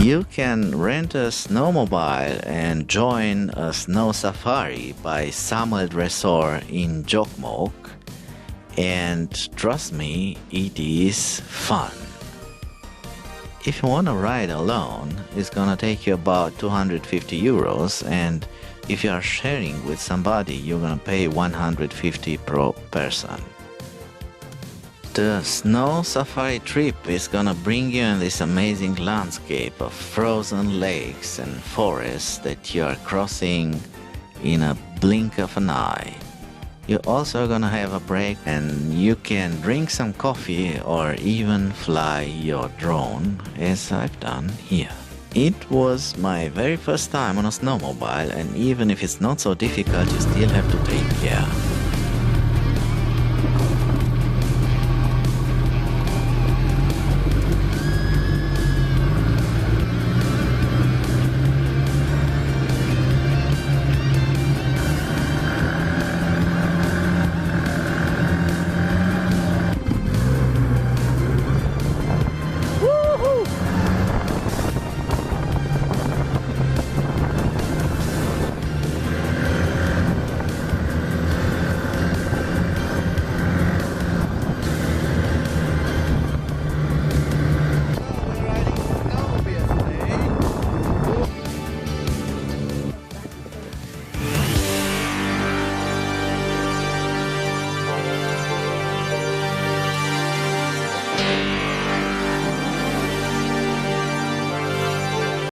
You can rent a snowmobile and join a snow safari by Samelandsresor in Jokkmokk, and trust me, it is fun. If you want to ride alone, it's gonna take you about 250 euros, and if you are sharing with somebody, you're gonna pay 150 per person. The snow safari trip is gonna bring you in this amazing landscape of frozen lakes and forests that you are crossing in a blink of an eye. You're also gonna have a break and you can drink some coffee or even fly your drone, as I've done here. It was my very first time on a snowmobile, and even if it's not so difficult, you still have to take care.